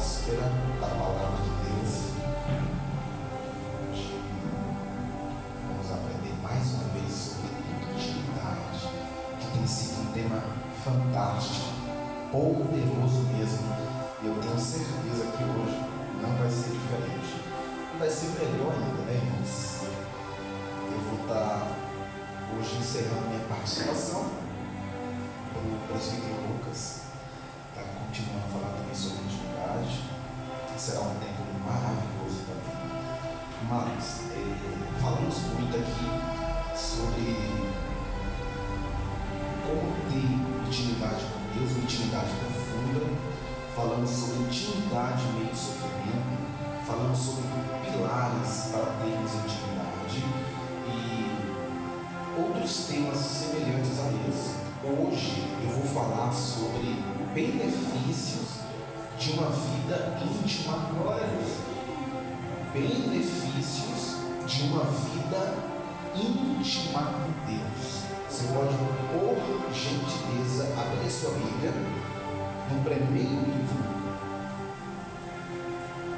atmosfera da palavra de Deus. Vamos aprender mais uma vez sobre intimidade, que tem sido um tema fantástico, poderoso mesmo. E eu tenho certeza que hoje não vai ser diferente. E vai ser melhor ainda, né, irmãos? Eu vou estar hoje encerrando minha participação no presbítero Lucas. Continuando a falar também sobre intimidade. Será um tempo maravilhoso também. Mas falamos muito aqui sobre como ter intimidade com Deus, intimidade profunda. Falamos sobre intimidade em meio ao sofrimento. Falamos sobre pilares para termos intimidade e outros temas semelhantes a esse. Hoje eu vou falar sobre benefícios de uma vida íntima com Deus. Benefícios de uma vida íntima com Deus. Você pode, por gentileza, abrir sua Bíblia no primeiro livro,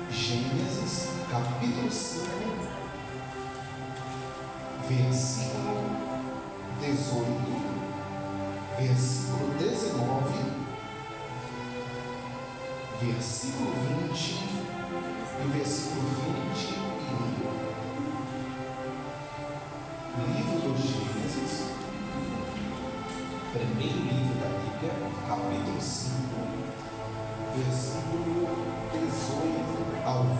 Gênesis, capítulo 5, versículo 18. Versículo 19, versículo 20 e versículo 21. Livro dos Gênesis, primeiro livro da Bíblia, capítulo 5, versículo 18 ao 20.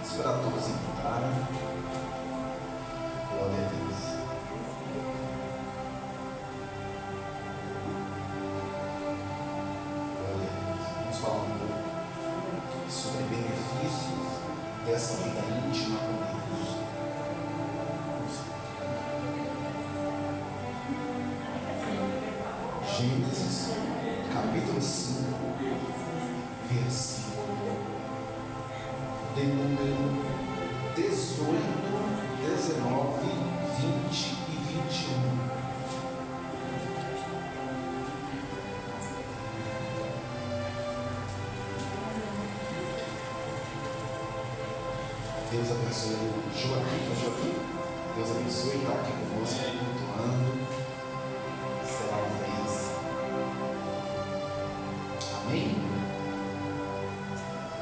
Espera todos encontrarem. Glória a Deus. Falar um pouco sobre benefícios dessa vida íntima com Deus. Gênesis, capítulo 5, versículo de número 18, 19, 20 e 21. Deus abençoe o Joaquim. Deus abençoe, está aqui conosco, cultuando. Será uma bênção. Amém?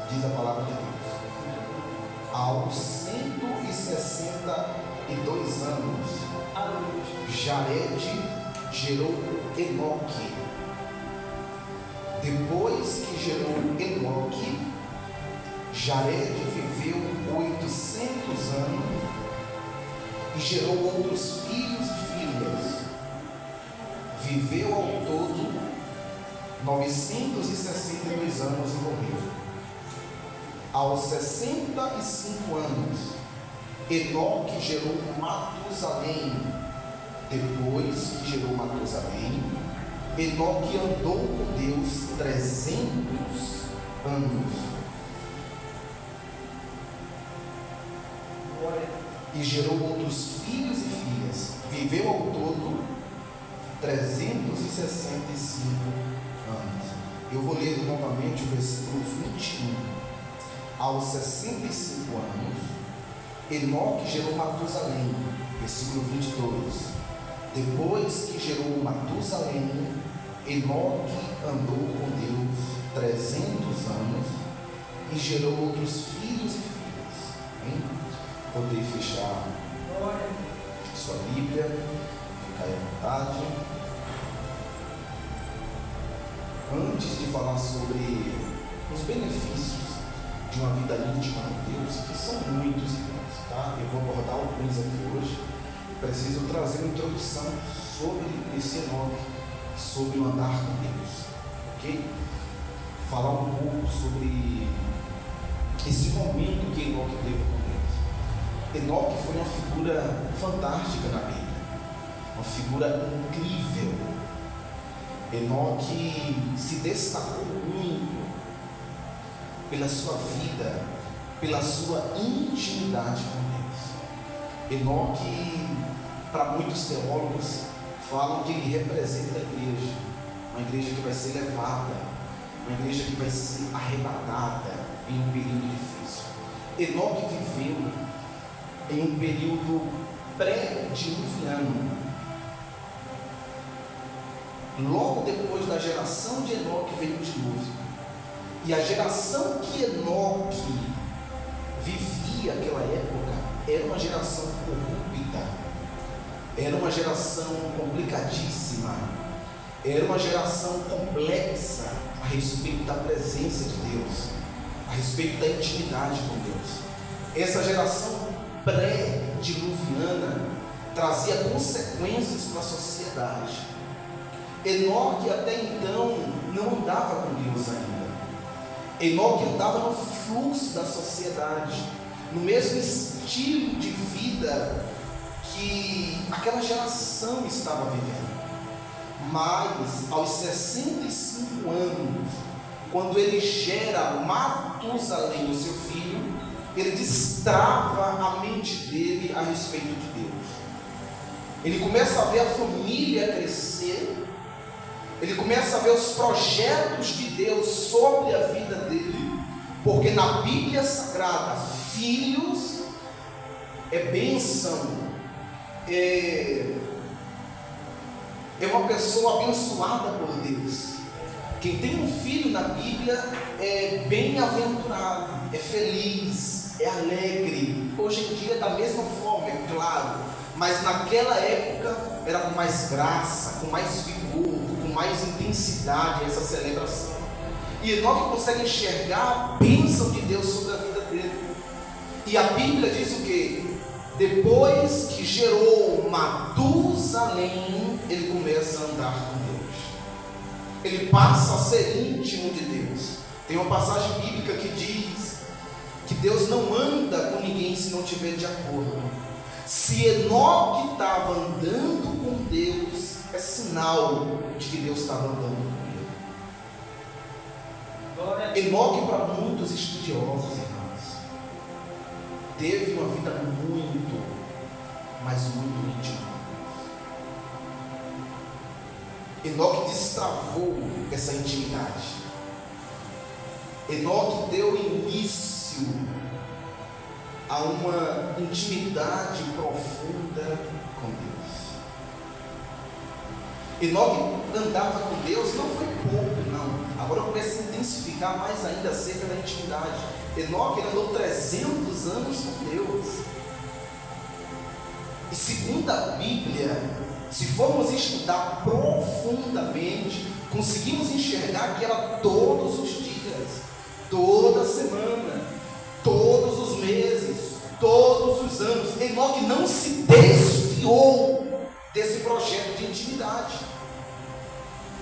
Diz a palavra de Deus. Aos 162 anos, Jared gerou Enoque. Depois que gerou Enoque, Jared viveu 800 anos e gerou outros filhos e filhas. Viveu ao todo 962 anos e morreu. Aos 65 anos, Enoque gerou Matusalém. Depois que gerou Matusalém, Enoque andou com Deus 300 anos. E gerou outros filhos e filhas. Viveu ao todo 365 anos. Eu vou ler novamente o versículo 21. Aos 65 anos, Enoque gerou Matusalém. Versículo 22. Depois que gerou Matusalém, Enoque andou com Deus 300 anos e gerou outros filhos e filhas. Amém? Poder fechar sua Bíblia, ficar à vontade. Antes de falar sobre os benefícios de uma vida íntima com Deus, que são muitos, irmãos, tá? Eu vou abordar alguns aqui hoje. Preciso trazer uma introdução sobre esse Enoque, sobre o andar com Deus, ok? Falar um pouco sobre esse momento que Enoque teve com Deus. Enoque foi uma figura fantástica na Bíblia, uma figura incrível. Enoque se destacou muito pela sua vida, pela sua intimidade com Deus. Enoque, para muitos teólogos, falam que ele representa a igreja, uma igreja que vai ser levada uma igreja que vai ser arrebatada em um período difícil. Enoque viveu em um período pré-diluviano. Logo depois da geração de Enoque veio o dilúvio. E a geração que Enoque vivia naquela época era uma geração corrupta, era uma geração complicadíssima, era uma geração complexa a respeito da presença de Deus, a respeito da intimidade com Deus. Essa geração pré-diluviana trazia consequências para a sociedade. Enoque até então não andava com Deus ainda. Enoque andava no fluxo da sociedade, no mesmo estilo de vida que aquela geração estava vivendo. Mas aos 65 anos, quando ele gera Matusalém, o seu filho, ele destrava a mente dele a respeito de Deus. Ele começa a ver a família crescer, ele começa a ver os projetos de Deus sobre a vida dele, porque na Bíblia Sagrada, filhos é bênção, é uma pessoa abençoada por Deus. Quem tem um filho na Bíblia é bem-aventurado, é feliz, é alegre. Hoje em dia da mesma forma, é claro, mas naquela época era com mais graça, com mais vigor, com mais intensidade essa celebração. E Enoque consegue enxergar a bênção de Deus sobre a vida dele. E a Bíblia diz o quê? Depois que gerou Matusalém, ele começa a andar com Deus. Ele passa a ser íntimo de Deus. Tem uma passagem bíblica que diz que Deus não anda com ninguém se não estiver de acordo. Se Enoque estava andando com Deus, é sinal de que Deus estava andando com ele. Enoque, para muitos estudiosos, irmãos, teve uma vida muito, mas muito íntima. Enoque destravou essa intimidade. Enoque deu início a uma intimidade profunda com Deus. Enoque andava com Deus, não foi pouco, não. Agora eu começo a intensificar mais ainda acerca da intimidade. Enoque andou 300 anos com Deus. E segundo a Bíblia, se formos estudar profundamente, conseguimos enxergar que era todos os dias, toda semana, todos os meses, todos os anos. Enoque não se desviou desse projeto de intimidade.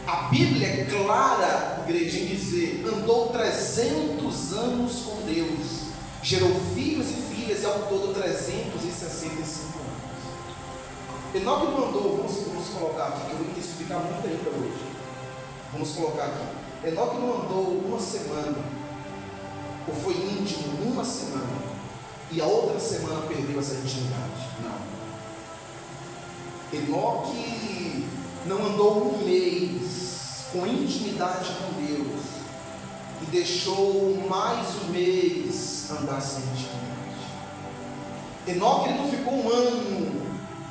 A Bíblia é clara, igreja, em dizer: andou 300 anos com Deus, gerou filhos e filhas, e ao todo 365 anos. Enoque não andou, vamos colocar aqui, que eu vou intensificar muito ainda hoje. Vamos colocar aqui. Enoque não andou uma semana, ou foi íntimo uma semana, e a outra semana perdeu essa intimidade. Não. Enoque não andou um mês com intimidade com Deus e deixou mais um mês andar sem intimidade. Enoque não ficou um ano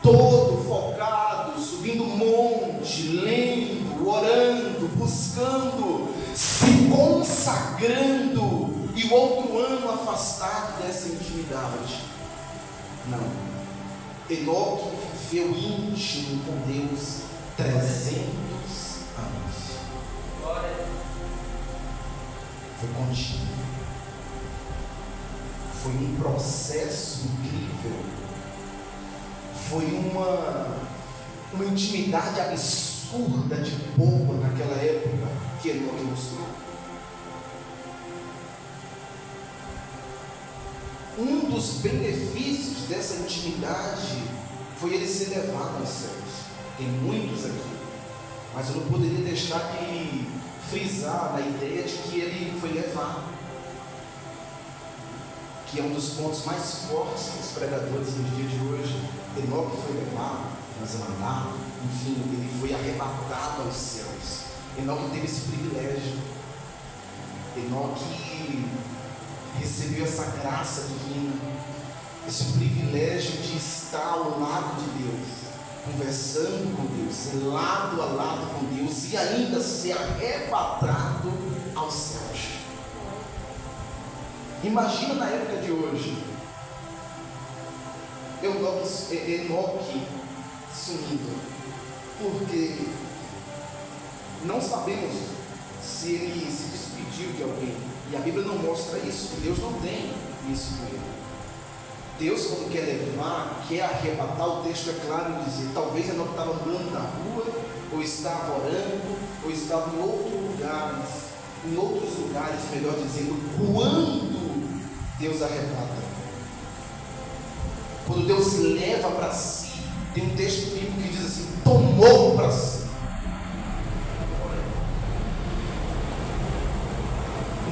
todo focado, subindo um monte, lendo, orando, buscando, se consagrando, e o outro ano afastado dessa intimidade. Não. Enoque viveu íntimo com Deus 300 anos. Foi contínuo. Foi um processo incrível. Foi uma intimidade absurda de boa naquela época que Enoque mostrou. Um dos benefícios dessa intimidade foi ele ser levado aos céus. Tem muitos aqui, mas eu não poderia deixar de frisar na ideia de que ele foi levado, que é um dos pontos mais fortes dos pregadores nos dias de hoje. Enoque foi levado, mas mandado, enfim, ele foi arrebatado aos céus. Enoque teve esse privilégio. Enoque recebeu essa graça divina, esse privilégio de estar ao lado de Deus, conversando com Deus, lado a lado com Deus, e ainda ser arrebatado aos céus. Imagina na época de hoje, Enoque sumindo, porque não sabemos se ele se despediu de alguém, e a Bíblia não mostra isso, Deus não tem isso com ele. Deus, quando quer levar, quer arrebatar, o texto é claro em dizer, talvez Enoque estava andando na rua, ou estava orando, ou estava em outros lugares, melhor dizendo, quando Deus arrebata. Quando Deus leva para si, tem um texto bíblico que diz assim, tomou para si.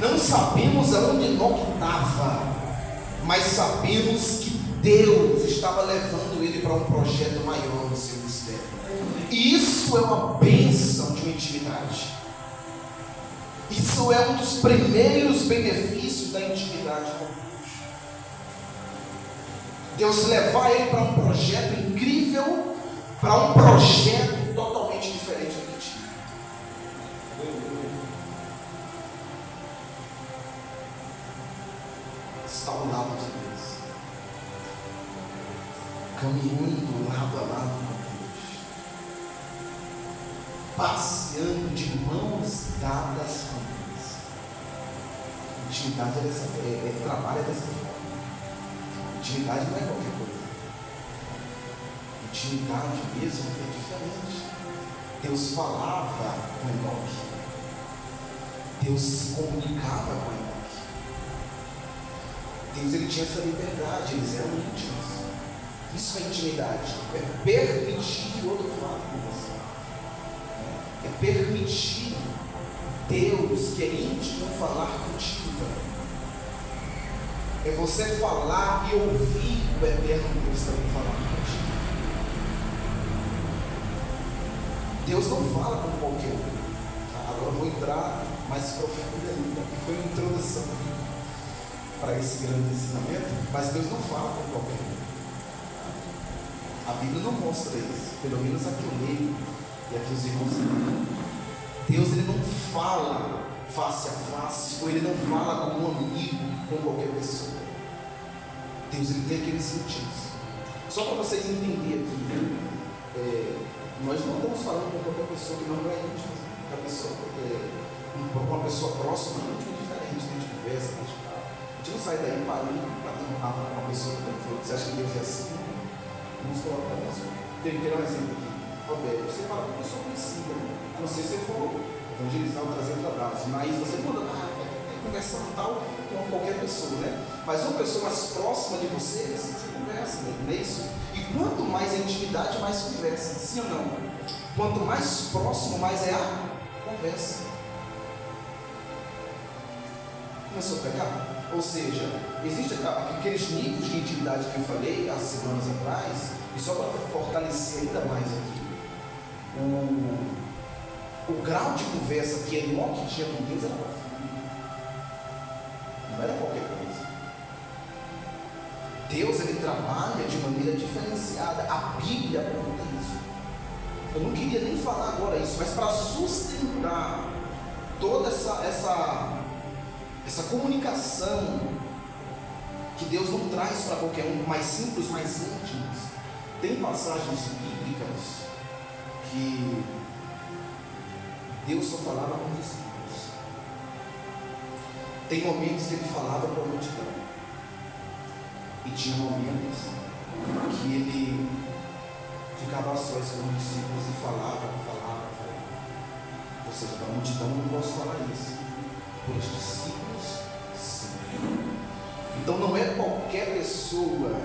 Não sabemos aonde Enoque estava, mas sabemos que Deus estava levando ele para um projeto maior no seu ministério. E isso é uma bênção de uma intimidade. Isso é um dos primeiros benefícios da intimidade com Deus. Deus levar ele para um projeto incrível, para um projeto totalmente diferente do que tinha. Está ao lado de Deus, caminhando lado a lado com Deus, passeando de mãos dadas com Deus. Intimidade trabalha dessa forma. Intimidade não é qualquer coisa. Intimidade mesmo é diferente. Deus falava com Enoque, Deus se comunicava com Enoque. Deus, ele tinha essa liberdade, eles eram íntimos. Isso é intimidade, é permitir que o outro fale com você, é permitir Deus, que é íntimo, falar contigo. É você falar e ouvir o eterno Deus também falar contigo. Deus não fala com qualquer um. Agora eu vou entrar mais profundo ainda, que foi uma introdução para esse grande ensinamento, mas Deus não fala com qualquer um. A Bíblia não mostra isso, pelo menos aqui eu leio e aqui os irmãos leem. Deus, ele não fala face a face, ou ele não fala como um amigo com qualquer pessoa. Deus, ele tem aqueles sentidos. Só para vocês entenderem aqui, nós não estamos falando com qualquer pessoa que não é íntima. Uma pessoa próxima é íntima diferente, a gente conversa, a gente fala. A gente não sai daí para ter um papo com uma pessoa que tem. Você acha que Deus é assim? Vamos colocar isso. Tem que ter um exemplo aqui. Roberto, você fala com uma pessoa conhecida, a não ser se você for evangelizar ou trazer para dados, mas você muda, conversando tal com qualquer pessoa, né? Mas uma pessoa mais próxima de você, assim, você conversa, né? Não é isso? E quanto mais a intimidade, mais conversa, sim ou não? Quanto mais próximo, mais é a conversa. Começou a pegar? Ou seja, existem aqueles níveis de intimidade que eu falei há semanas atrás, e só para fortalecer ainda mais aqui, o grau de conversa que Enoque tinha com Deus era profundo, não era qualquer coisa. Deus, ele trabalha de maneira diferenciada, a Bíblia aponta isso. Eu não queria nem falar agora isso, mas para sustentar toda essa comunicação que Deus não traz para qualquer um, mais simples, mais íntimos. Tem passagens bíblicas que Deus só falava com os discípulos. Tem momentos que ele falava com a multidão, e tinha momentos que ele ficava só com os discípulos e falava. Ou seja, para a multidão eu não posso falar isso, para os discípulos sim. Então não é qualquer pessoa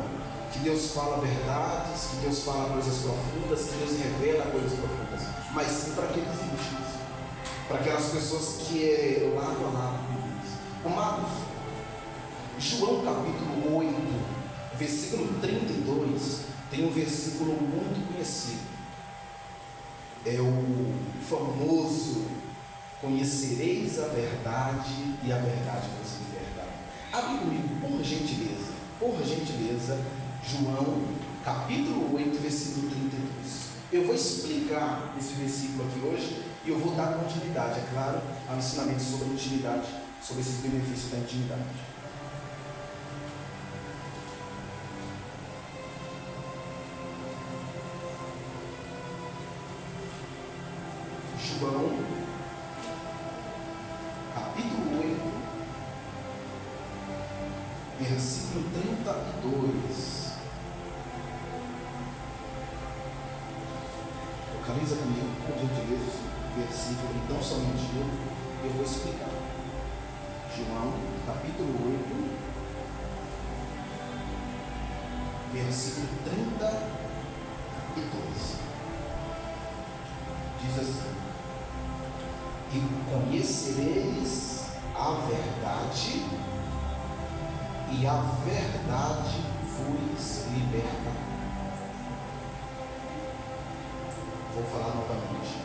que Deus fala verdades, que Deus fala coisas profundas, que Deus revela coisas profundas, mas sim para aqueles íntimos, para aquelas pessoas que é lado a lado com Deus. Amados, João capítulo 8, versículo 32, tem um versículo muito conhecido. É o famoso Conhecereis a verdade e a verdade vos libertará. Abre comigo, por gentileza, João, capítulo 8, versículo 32. Eu vou explicar esse versículo aqui hoje e eu vou dar continuidade, é claro, ao ensinamento sobre a intimidade, sobre esses benefícios da intimidade. João, capítulo 8, versículo 32. Localiza comigo, por gentileza, esse versículo, então somente eu vou explicar. João, capítulo 8, versículo 32. Diz assim: e conhecereis a verdade, e a verdade vos libertará. Vou falar novamente.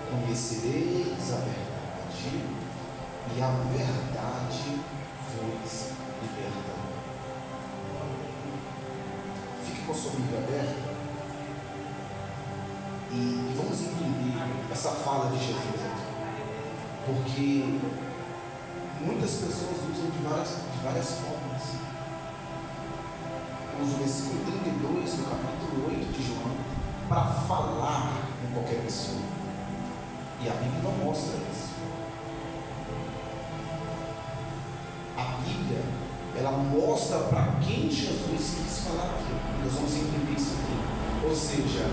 Conhecereis a verdade, e a verdade vos libertará. Fique com a sua Bíblia aberta e vamos entender essa fala de Jesus aqui. Porque muitas pessoas usam de várias formas. Usa o versículo 32 do capítulo 8 de João para falar com qualquer pessoa. E a Bíblia não mostra isso. A Bíblia, ela mostra para quem Jesus quis falar aqui. Nós vamos entender isso aqui. Ou seja,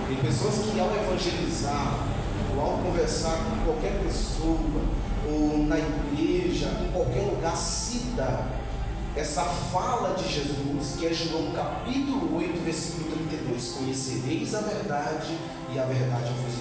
tem pessoas que ao evangelizar, ou ao conversar com qualquer pessoa, ou na igreja, em qualquer lugar, cita essa fala de Jesus, que é João capítulo 8, versículo 32. Conhecereis a verdade, e a verdade vos